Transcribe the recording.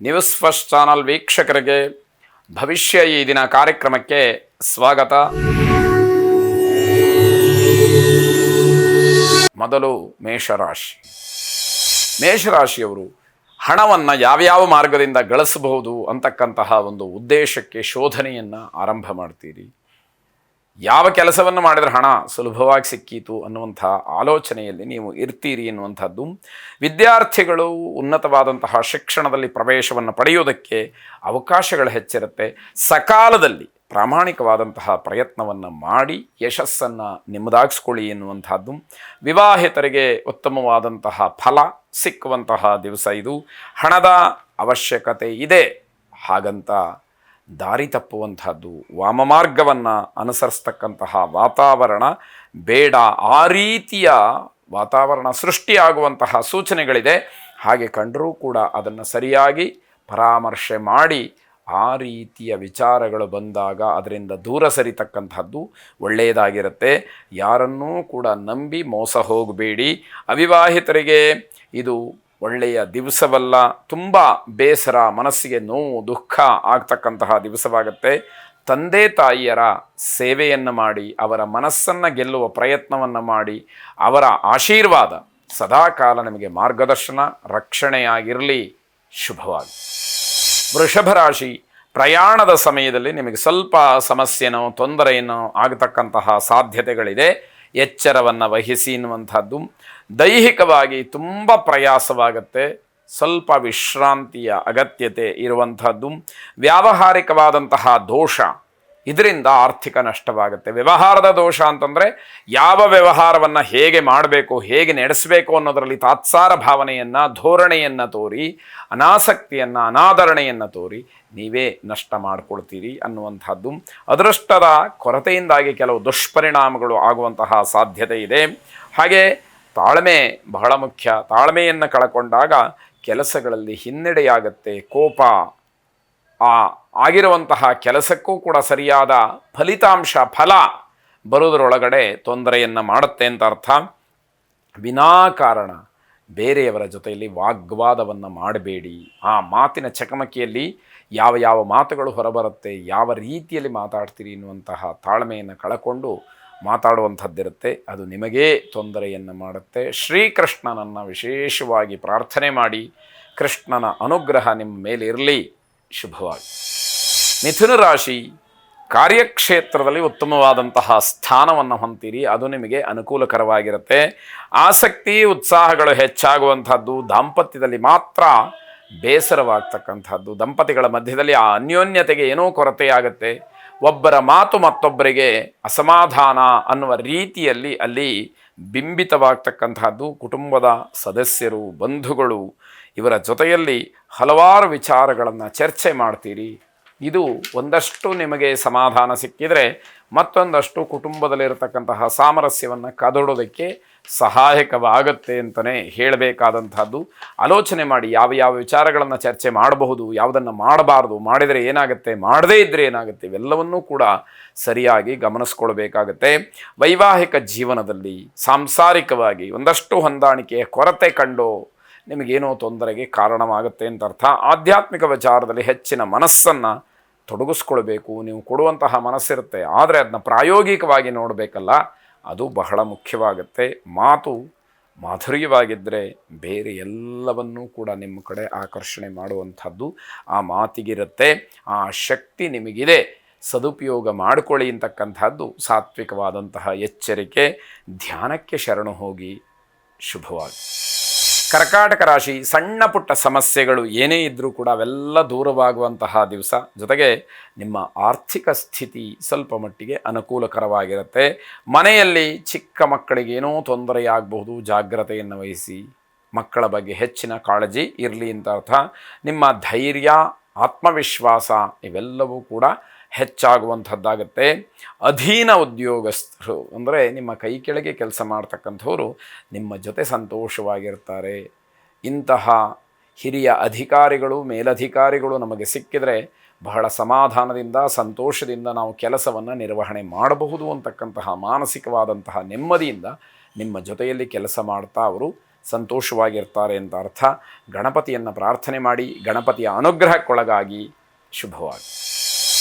News first channel ವೀಕ್ಷಕರಿಗೆ ಭವಿಷ್ಯ ಈ ದಿನ ಕಾರ್ಯಕ್ರಮಕ್ಕೆ ಸ್ವಾಗತ. ಮೊದಲು ಮೇಷರಾಶಿಯವರು ಹಣವನ್ನು ಯಾವ್ಯಾವ ಮಾರ್ಗದಿಂದ ಗಳಿಸಬಹುದು ಅಂತಕ್ಕಂತಹ ಒಂದು ಉದ್ದೇಶಕ್ಕೆ ಶೋಧನೆಯನ್ನು ಆರಂಭ ಮಾಡ್ತೀರಿ. ಯಾವ ಕೆಲಸವನ್ನು ಮಾಡಿದರೆ ಹಣ ಸುಲಭವಾಗಿ ಸಿಕ್ಕೀತು ಅನ್ನುವಂಥ ಆಲೋಚನೆಯಲ್ಲಿ ನೀವು ಇರ್ತೀರಿ ಎನ್ನುವಂಥದ್ದು. ವಿದ್ಯಾರ್ಥಿಗಳು ಉನ್ನತವಾದಂತಹ ಶಿಕ್ಷಣದಲ್ಲಿ ಪ್ರವೇಶವನ್ನು ಪಡೆಯುವುದಕ್ಕೆ ಅವಕಾಶಗಳು ಹೆಚ್ಚಿರುತ್ತೆ. ಸಕಾಲದಲ್ಲಿ ಪ್ರಾಮಾಣಿಕವಾದಂತಹ ಪ್ರಯತ್ನವನ್ನು ಮಾಡಿ ಯಶಸ್ಸನ್ನು ನಿಮ್ಮದಾಗಿಸ್ಕೊಳ್ಳಿ ಎನ್ನುವಂಥದ್ದು. ವಿವಾಹಿತರಿಗೆ ಉತ್ತಮವಾದಂತಹ ಫಲ ಸಿಕ್ಕುವಂತಹ ದಿವಸ ಇದು. ಹಣದ ಅವಶ್ಯಕತೆ ಇದೆ, ಹಾಗಂತ ದಾರಿ ತಪ್ಪುವಂಥದ್ದು, ವಾಮಮಾರ್ಗವನ್ನು ಅನುಸರಿಸ್ತಕ್ಕಂತಹ ವಾತಾವರಣ ಬೇಡ. ಆ ರೀತಿಯ ವಾತಾವರಣ ಸೃಷ್ಟಿಯಾಗುವಂತಹ ಸೂಚನೆಗಳಿದೆ. ಹಾಗೆ ಕಂಡರೂ ಕೂಡ ಅದನ್ನು ಸರಿಯಾಗಿ ಪರಾಮರ್ಶೆ ಮಾಡಿ ಆ ರೀತಿಯ ವಿಚಾರಗಳು ಬಂದಾಗ ಅದರಿಂದ ದೂರ ಸರಿತಕ್ಕಂಥದ್ದು ಒಳ್ಳೆಯದಾಗಿರುತ್ತೆ. ಯಾರನ್ನೂ ಕೂಡ ನಂಬಿ ಮೋಸ ಹೋಗಬೇಡಿ. ಅವಿವಾಹಿತರಿಗೆ ಇದು ಒಳ್ಳೆಯ ದಿವಸವಲ್ಲ, ತುಂಬ ಬೇಸರ, ಮನಸ್ಸಿಗೆ ನೋವು, ದುಃಖ ಆಗ್ತಕ್ಕಂತಹ ದಿವಸವಾಗುತ್ತೆ. ತಂದೆ ತಾಯಿಯರ ಸೇವೆಯನ್ನು ಮಾಡಿ ಅವರ ಮನಸ್ಸನ್ನು ಗೆಲ್ಲುವ ಪ್ರಯತ್ನವನ್ನು ಮಾಡಿ ಅವರ ಆಶೀರ್ವಾದ ಸದಾಕಾಲ ನಿಮಗೆ ಮಾರ್ಗದರ್ಶನ ರಕ್ಷಣೆಯಾಗಿರಲಿ. ಶುಭವಾಗಿ. ವೃಷಭ ರಾಶಿ, ಪ್ರಯಾಣದ ಸಮಯದಲ್ಲಿ ನಿಮಗೆ ಸ್ವಲ್ಪ ಸಮಸ್ಯೆನೋ ತೊಂದರೆಯೋ ಆಗತಕ್ಕಂತಹ ಸಾಧ್ಯತೆಗಳಿದೆ. ಎಚ್ಚರವನ್ನು ವಹಿಸಿ ಎನ್ನುವಂಥದ್ದು. ದೈಹಿಕವಾಗಿ ತುಂಬ ಪ್ರಯಾಸವಾಗುತ್ತೆ, ಸ್ವಲ್ಪ ವಿಶ್ರಾಂತಿಯ ಅಗತ್ಯತೆ ಇರುವಂಥದ್ದು. ವ್ಯಾವಹಾರಿಕವಾದಂತಹ ದೋಷ, ಇದರಿಂದ ಆರ್ಥಿಕ ನಷ್ಟವಾಗುತ್ತೆ. ವ್ಯವಹಾರದ ದೋಷ ಅಂತಂದರೆ ಯಾವ ವ್ಯವಹಾರವನ್ನು ಹೇಗೆ ಮಾಡಬೇಕು, ಹೇಗೆ ನಡೆಸಬೇಕು ಅನ್ನೋದರಲ್ಲಿ ತಾತ್ಸಾರ ಭಾವನೆಯನ್ನು, ಧೋರಣೆಯನ್ನು ತೋರಿ, ಅನಾಸಕ್ತಿಯನ್ನು, ಅನಾದರಣೆಯನ್ನು ತೋರಿ ನೀವೇ ನಷ್ಟ ಮಾಡಿಕೊಳ್ತೀರಿ ಅನ್ನುವಂಥದ್ದು. ಅದೃಷ್ಟದ ಕೊರತೆಯಿಂದಾಗಿ ಕೆಲವು ದುಷ್ಪರಿಣಾಮಗಳು ಆಗುವಂತಹ ಸಾಧ್ಯತೆ ಇದೆ. ಹಾಗೆ ತಾಳ್ಮೆ ಬಹಳ ಮುಖ್ಯ. ತಾಳ್ಮೆಯನ್ನು ಕಳಕೊಂಡಾಗ ಕೆಲಸಗಳಲ್ಲಿ ಹಿನ್ನಡೆಯಾಗತ್ತೆ. ಕೋಪ ಆಗಿರುವಂತಹ ಕೆಲಸಕ್ಕೂ ಕೂಡ ಸರಿಯಾದ ಫಲ ಬರುವುದರೊಳಗಡೆ ತೊಂದರೆಯನ್ನು ಮಾಡುತ್ತೆ ಅಂತ ಅರ್ಥ. ವಿನಾಕಾರಣ ಬೇರೆಯವರ ಜೊತೆಯಲ್ಲಿ ವಾಗ್ವಾದವನ್ನು ಮಾಡಬೇಡಿ. ಆ ಮಾತಿನ ಚಕಮಕಿಯಲ್ಲಿ ಯಾವ ಮಾತುಗಳು ಹೊರಬರುತ್ತೆ, ಯಾವ ರೀತಿಯಲ್ಲಿ ಮಾತಾಡ್ತೀರಿ ಎನ್ನುವಂತಹ ತಾಳ್ಮೆಯನ್ನು ಕಳಕೊಂಡು ಮಾತಾಡುವಂಥದ್ದಿರುತ್ತೆ. ಅದು ನಿಮಗೇ ತೊಂದರೆಯನ್ನು ಮಾಡುತ್ತೆ. ಶ್ರೀಕೃಷ್ಣನನ್ನು ವಿಶೇಷವಾಗಿ ಪ್ರಾರ್ಥನೆ ಮಾಡಿ, ಕೃಷ್ಣನ ಅನುಗ್ರಹ ನಿಮ್ಮ ಮೇಲೆ ಇರಲಿ. ಶುಭವಾಗಿ. ಮಿಥುನ ರಾಶಿ, ಕಾರ್ಯಕ್ಷೇತ್ರದಲ್ಲಿ ಉತ್ತಮವಾದಂತಹ ಸ್ಥಾನವನ್ನು ಹೊಂತೀರಿ. ಅದು ನಿಮಗೆ ಅನುಕೂಲಕರವಾಗಿರುತ್ತೆ. ಆಸಕ್ತಿ ಉತ್ಸಾಹಗಳು ಹೆಚ್ಚಾಗುವಂಥದ್ದು. ದಾಂಪತ್ಯದಲ್ಲಿ ಮಾತ್ರ ಬೇಸರವಾಗ್ತಕ್ಕಂಥದ್ದು. ದಂಪತಿಗಳ ಮಧ್ಯದಲ್ಲಿ ಆ ಅನ್ಯೋನ್ಯತೆಗೆ ಏನೋ ಕೊರತೆಯಾಗುತ್ತೆ. ಒಬ್ಬರ ಮಾತು ಮತ್ತೊಬ್ಬರಿಗೆ ಅಸಮಾಧಾನ ಅನ್ನುವ ರೀತಿಯಲ್ಲಿ ಅಲ್ಲಿ ಬಿಂಬಿತವಾಗ್ತಕ್ಕಂಥದ್ದು. ಕುಟುಂಬದ ಸದಸ್ಯರು, ಬಂಧುಗಳು ಇವರ ಜೊತೆಯಲ್ಲಿ ಹಲವಾರು ವಿಚಾರಗಳನ್ನು ಚರ್ಚೆ ಮಾಡ್ತೀರಿ. ಇದು ಒಂದಷ್ಟು ನಿಮಗೆ ಸಮಾಧಾನ ಸಿಕ್ಕಿದರೆ ಮತ್ತೊಂದಷ್ಟು ಕುಟುಂಬದಲ್ಲಿರತಕ್ಕಂತಹ ಸಾಮರಸ್ಯವನ್ನು ಕದಡೋದಕ್ಕೆ ಸಹಾಯಕವಾಗುತ್ತೆ ಅಂತಲೇ ಹೇಳಬೇಕಾದಂಥದ್ದು. ಆಲೋಚನೆ ಮಾಡಿ ಯಾವ ವಿಚಾರಗಳನ್ನು ಚರ್ಚೆ ಮಾಡಬಹುದು, ಯಾವುದನ್ನು ಮಾಡಬಾರ್ದು, ಮಾಡಿದರೆ ಏನಾಗುತ್ತೆ, ಮಾಡದೇ ಇದ್ದರೆ ಏನಾಗುತ್ತೆ, ಇವೆಲ್ಲವನ್ನೂ ಕೂಡ ಸರಿಯಾಗಿ ಗಮನಿಸ್ಕೊಳ್ಬೇಕಾಗತ್ತೆ. ವೈವಾಹಿಕ ಜೀವನದಲ್ಲಿ ಸಾಂಸಾರಿಕವಾಗಿ ಒಂದಷ್ಟು ಹೊಂದಾಣಿಕೆಯ ಕೊರತೆ ಕಂಡು ನಿಮಗೇನೋ ತೊಂದರೆಗೆ ಕಾರಣವಾಗುತ್ತೆ ಅಂತ ಅರ್ಥ. ಆಧ್ಯಾತ್ಮಿಕ ವಿಚಾರದಲ್ಲಿ ಹೆಚ್ಚಿನ ಮನಸ್ಸನ್ನು ತೊಡಗಿಸ್ಕೊಳ್ಬೇಕು. ನೀವು ಕೊಡುವಂತಹ ಮನಸ್ಸಿರುತ್ತೆ, ಆದರೆ ಅದನ್ನ ಪ್ರಾಯೋಗಿಕವಾಗಿ ನೋಡಬೇಕಲ್ಲ, ಅದು ಬಹಳ ಮುಖ್ಯವಾಗುತ್ತೆ. ಮಾತು ಮಾಧುರ್ಯವಾಗಿದ್ದರೆ ಬೇರೆ ಎಲ್ಲವನ್ನೂ ಕೂಡ ನಿಮ್ಮ ಕಡೆ ಆಕರ್ಷಣೆ ಮಾಡುವಂಥದ್ದು ಆ ಮಾತಿಗಿರುತ್ತೆ. ಆ ಶಕ್ತಿ ನಿಮಗಿದೆ, ಸದುಪಯೋಗ ಮಾಡಿಕೊಳ್ಳಿ ಅಂತಕ್ಕಂಥದ್ದು ಸಾತ್ವಿಕವಾದಂತಹ ಎಚ್ಚರಿಕೆ. ಧ್ಯಾನಕ್ಕೆ ಶರಣು ಹೋಗಿ. ಶುಭವಾಗಿ. ಕರ್ಕಾಟಕ ರಾಶಿ, ಸಣ್ಣ ಪುಟ್ಟ ಸಮಸ್ಯೆಗಳು ಏನೇ ಇದ್ದರೂ ಕೂಡ ಅವೆಲ್ಲ ದೂರವಾಗುವಂತಹ ದಿವಸ. ಜೊತೆಗೆ ನಿಮ್ಮ ಆರ್ಥಿಕ ಸ್ಥಿತಿ ಸ್ವಲ್ಪ ಮಟ್ಟಿಗೆ ಅನುಕೂಲಕರವಾಗಿರುತ್ತೆ. ಮನೆಯಲ್ಲಿ ಚಿಕ್ಕ ಮಕ್ಕಳಿಗೇನೋ ತೊಂದರೆಯಾಗಬಹುದು, ಜಾಗ್ರತೆಯನ್ನು ವಹಿಸಿ. ಮಕ್ಕಳ ಬಗ್ಗೆ ಹೆಚ್ಚಿನ ಕಾಳಜಿ ಇರಲಿ ಅಂತ ಅರ್ಥ. ನಿಮ್ಮ ಧೈರ್ಯ, ಆತ್ಮವಿಶ್ವಾಸ ಇವೆಲ್ಲವೂ ಕೂಡ ಹೆಚ್ಚಾಗುವಂಥದ್ದಾಗುತ್ತೆ. ಅಧೀನ ಉದ್ಯೋಗಸ್ಥರು ಅಂದರೆ ನಿಮ್ಮ ಕೈ ಕೆಳಗೆ ಕೆಲಸ ಮಾಡ್ತಕ್ಕಂಥವರು ನಿಮ್ಮ ಜೊತೆ ಸಂತೋಷವಾಗಿರ್ತಾರೆ. ಇಂತಹ ಹಿರಿಯ ಅಧಿಕಾರಿಗಳು, ಮೇಲಧಿಕಾರಿಗಳು ನಮಗೆ ಸಿಕ್ಕಿದರೆ ಬಹಳ ಸಮಾಧಾನದಿಂದ, ಸಂತೋಷದಿಂದ ನಾವು ಕೆಲಸವನ್ನು ನಿರ್ವಹಣೆ ಮಾಡಬಹುದು ಅಂತಕ್ಕಂತಹ ಮಾನಸಿಕವಾದಂತಹ ನೆಮ್ಮದಿಯಿಂದ ನಿಮ್ಮ ಜೊತೆಯಲ್ಲಿ ಕೆಲಸ ಮಾಡ್ತಾ ಅವರು ಸಂತೋಷವಾಗಿರ್ತಾರೆ ಅಂತ ಅರ್ಥ. ಗಣಪತಿಯನ್ನು ಪ್ರಾರ್ಥನೆ ಮಾಡಿ, ಗಣಪತಿಯ ಅನುಗ್ರಹಕ್ಕೊಳಗಾಗಿ. ಶುಭವಾಗಿ.